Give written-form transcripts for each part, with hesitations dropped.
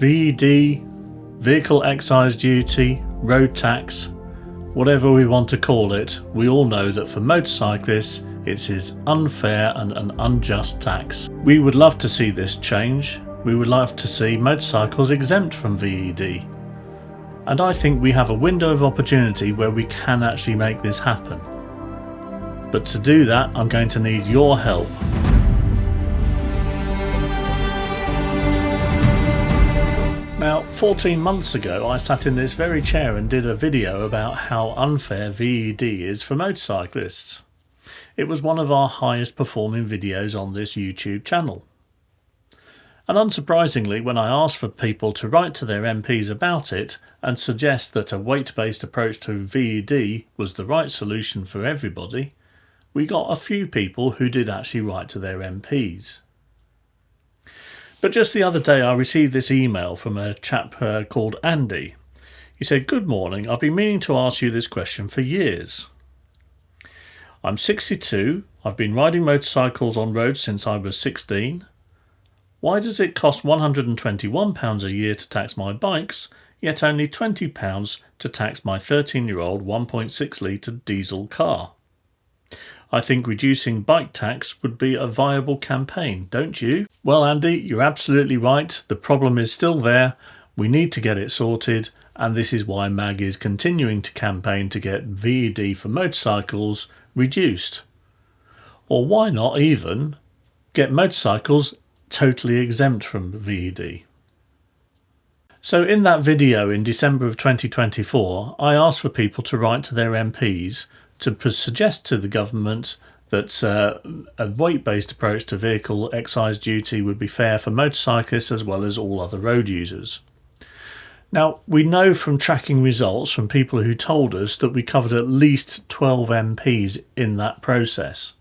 VED, Vehicle Excise Duty, road tax, whatever we want to call it, we all know that for motorcyclists it is unfair and an unjust tax. We would love to see this change. We would love to see motorcycles exempt from VED. And I think we have a window of opportunity where we can actually make this happen. But to do that, I'm going to need your help. Now, 14 months ago, I sat in this very chair and did a video about how unfair VED is for motorcyclists. It was one of our highest performing videos on this YouTube channel. And unsurprisingly, when I asked for people to write to their MPs about it and suggest that a weight-based approach to VED was the right solution for everybody, we got a few people who did actually write to their MPs. But just the other day I received this email from a chap called Andy. He said, "Good morning, I've been meaning to ask you this question for years. I'm 62, I've been riding motorcycles on roads since I was 16. Why does it cost £121 a year to tax my bikes, yet only £20 to tax my 13-year-old 1.6 litre diesel car? I think reducing bike tax would be a viable campaign, don't you?" Well, Andy, you're absolutely right. The problem is still there. We need to get it sorted, and this is why MAG is continuing to campaign to get VED for motorcycles reduced. Or why not even get motorcycles totally exempt from VED? So in that video in December of 2024, I asked for people to write to their MPs to suggest to the government that a weight-based approach to vehicle excise duty would be fair for motorcyclists as well as all other road users. Now, we know from tracking results from people who told us that we covered at least 12 MPs in that process.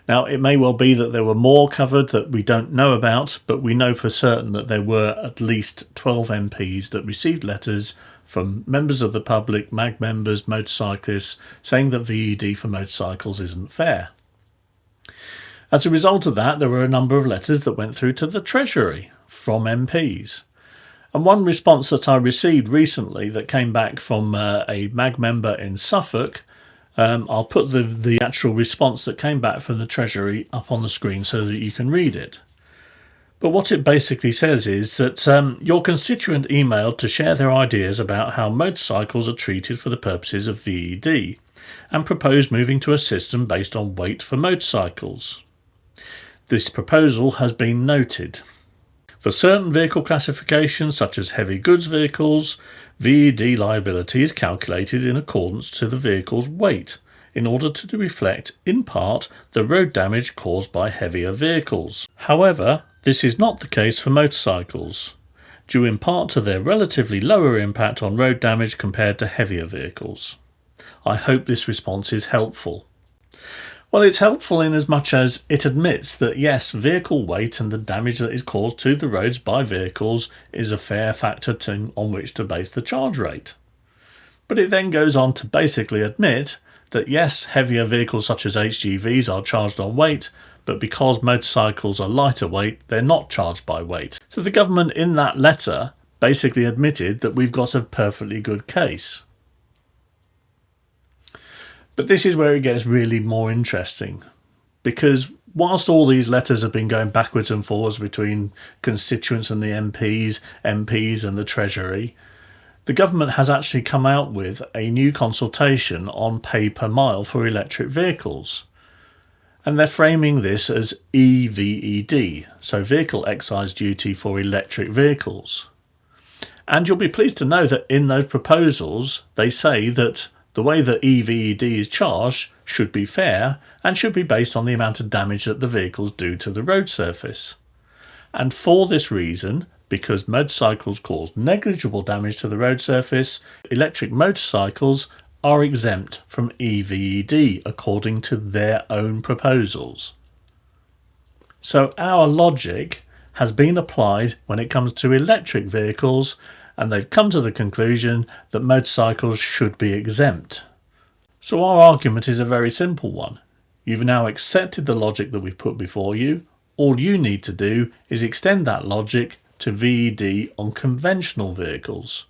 Now, it may well be that there were more covered that we don't know about, but we know for certain that there were at least 12 MPs that received letters from members of the public, MAG members, motorcyclists, saying that VED for motorcycles isn't fair. As a result of that, there were a number of letters that went through to the Treasury from MPs. And one response that I received recently that came back from a MAG member in Suffolk, I'll put the actual response that came back from the Treasury up on the screen so that you can read it. But what it basically says is that your constituent emailed to share their ideas about how motorcycles are treated for the purposes of VED and proposed moving to a system based on weight for motorcycles. This proposal has been noted. For certain vehicle classifications such as heavy goods vehicles, VED liability is calculated in accordance to the vehicle's weight in order to reflect, in part, the road damage caused by heavier vehicles. However, this is not the case for motorcycles, due in part to their relatively lower impact on road damage compared to heavier vehicles. I hope this response is helpful. Well, it's helpful in as much as it admits that yes, vehicle weight and the damage that is caused to the roads by vehicles is a fair factor on which to base the charge rate. But it then goes on to basically admit that yes, heavier vehicles such as HGVs are charged on weight, but because motorcycles are lighter weight, they're not charged by weight. So the government in that letter basically admitted that we've got a perfectly good case. But this is where it gets really more interesting, because whilst all these letters have been going backwards and forwards between constituents and the MPs and the Treasury, the government has actually come out with a new consultation on pay per mile for electric vehicles. And they're framing this as EVED, so Vehicle Excise Duty for Electric Vehicles. And you'll be pleased to know that in those proposals, they say that the way that EVED is charged should be fair and should be based on the amount of damage that the vehicles do to the road surface. And for this reason, because motorcycles cause negligible damage to the road surface, electric motorcycles are exempt from EVED according to their own proposals. So our logic has been applied when it comes to electric vehicles, and they've come to the conclusion that motorcycles should be exempt. So our argument is a very simple one. You've now accepted the logic that we've put before you. All you need to do is extend that logic to VED on conventional vehicles.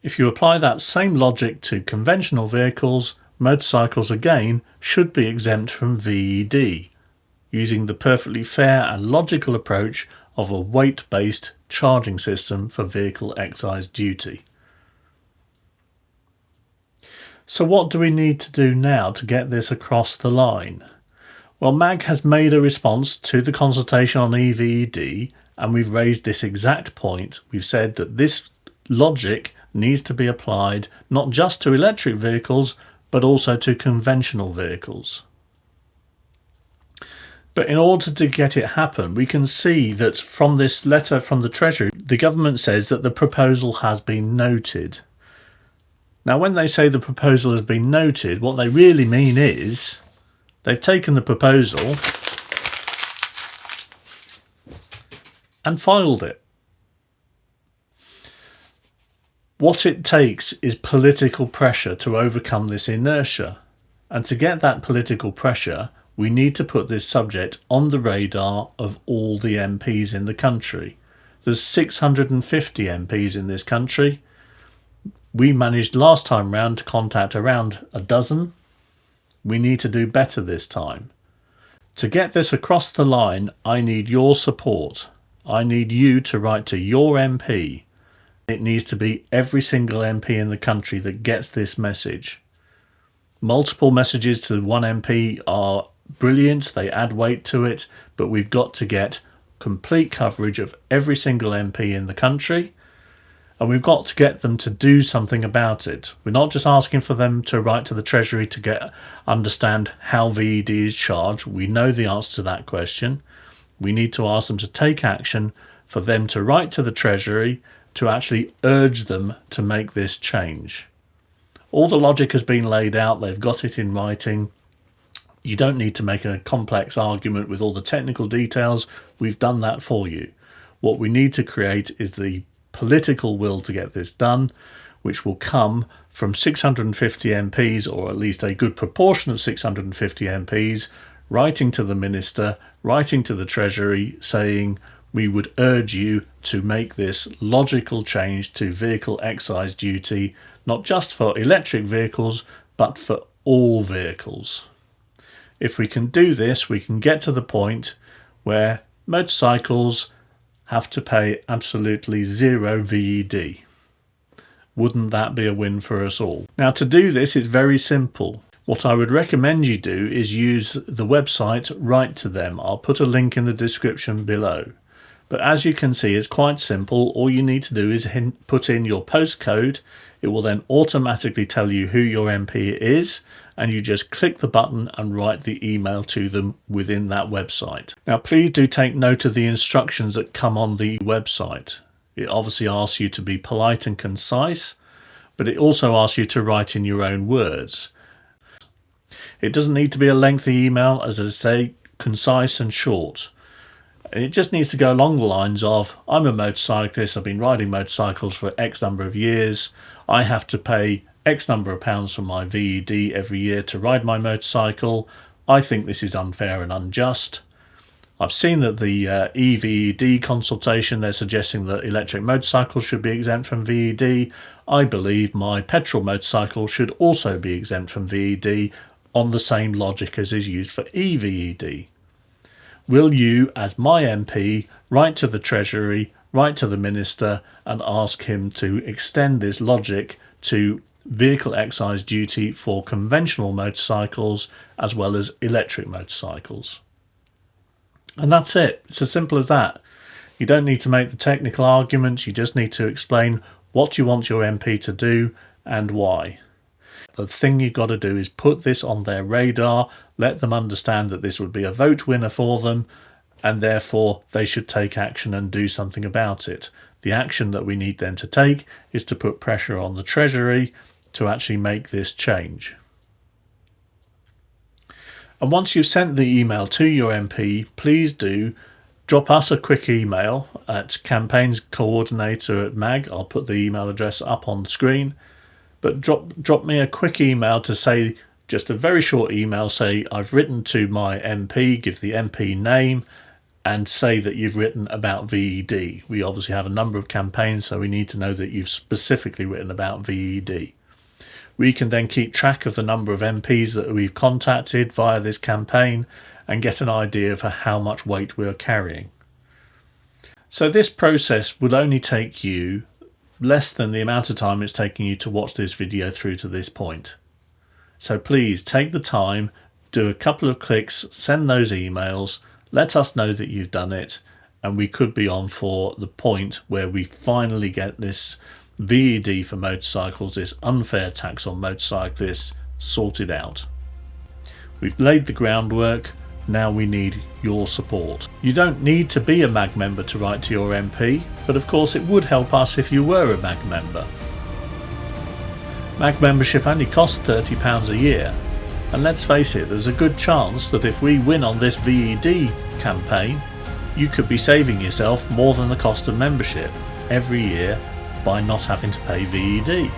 If you apply that same logic to conventional vehicles, motorcycles again should be exempt from VED, using the perfectly fair and logical approach of a weight-based charging system for vehicle excise duty. So what do we need to do now to get this across the line? Well, MAG has made a response to the consultation on EVED, and we've raised this exact point. We've said that this logic needs to be applied not just to electric vehicles, but also to conventional vehicles. But in order to get it happen, we can see that from this letter from the Treasury, the government says that the proposal has been noted. Now, when they say the proposal has been noted, what they really mean is they've taken the proposal and filed it. What it takes is political pressure to overcome this inertia. And to get that political pressure, we need to put this subject on the radar of all the MPs in the country. There's 650 MPs in this country. We managed last time round to contact around a dozen. We need to do better this time. To get this across the line, I need your support. I need you to write to your MP. It needs to be every single MP in the country that gets this message. Multiple messages to one MP are brilliant, they add weight to it, but we've got to get complete coverage of every single MP in the country, and we've got to get them to do something about it. We're not just asking for them to write to the Treasury to understand how VED is charged. We know the answer to that question. We need to ask them to take action, for them to write to the Treasury to actually urge them to make this change. All the logic has been laid out, they've got it in writing. You don't need to make a complex argument with all the technical details. We've done that for you. What we need to create is the political will to get this done, which will come from 650 MPs, or at least a good proportion of 650 MPs, writing to the Minister, writing to the Treasury, saying we would urge you to make this logical change to vehicle excise duty, not just for electric vehicles, but for all vehicles. If we can do this, we can get to the point where motorcycles have to pay absolutely zero VED. Wouldn't that be a win for us all? Now, to do this, it's very simple. What I would recommend you do is use the website Write to Them. I'll put a link in the description below. But as you can see, it's quite simple. All you need to do is put in your postcode. It will then automatically tell you who your MP is, and you just click the button and write the email to them within that website. Now, please do take note of the instructions that come on the website. It obviously asks you to be polite and concise, but it also asks you to write in your own words. It doesn't need to be a lengthy email, as I say, concise and short. It just needs to go along the lines of, I'm a motorcyclist, I've been riding motorcycles for X number of years, I have to pay X number of pounds for my VED every year to ride my motorcycle, I think this is unfair and unjust. I've seen that the EVED consultation, they're suggesting that electric motorcycles should be exempt from VED. I believe my petrol motorcycle should also be exempt from VED on the same logic as is used for EVED. Will you, as my MP, write to the Treasury, write to the Minister and ask him to extend this logic to vehicle excise duty for conventional motorcycles as well as electric motorcycles? And that's it. It's as simple as that. You don't need to make the technical arguments. You just need to explain what you want your MP to do and why. The thing you've got to do is put this on their radar, let them understand that this would be a vote winner for them, and therefore they should take action and do something about it. The action that we need them to take is to put pressure on the Treasury to actually make this change. And once you've sent the email to your MP, please do drop us a quick email at campaignscoordinator@mag. I'll put the email address up on the screen. But drop me a quick email to say, just a very short email, say I've written to my MP, give the MP name, and say that you've written about VED. We obviously have a number of campaigns, so we need to know that you've specifically written about VED. We can then keep track of the number of MPs that we've contacted via this campaign and get an idea for how much weight we're carrying. So this process would only take you less than the amount of time it's taking you to watch this video through to this point. So please take the time, do a couple of clicks, send those emails, let us know that you've done it, and we could be on for the point where we finally get this VED for motorcycles, this unfair tax on motorcyclists, sorted out. We've laid the groundwork, now we need your support. You don't need to be a MAG member to write to your MP, but of course it would help us if you were a MAG member. MAG membership only costs £30 a year, and let's face it, there's a good chance that if we win on this VED campaign, you could be saving yourself more than the cost of membership every year by not having to pay VED.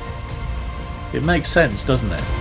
It makes sense, doesn't it?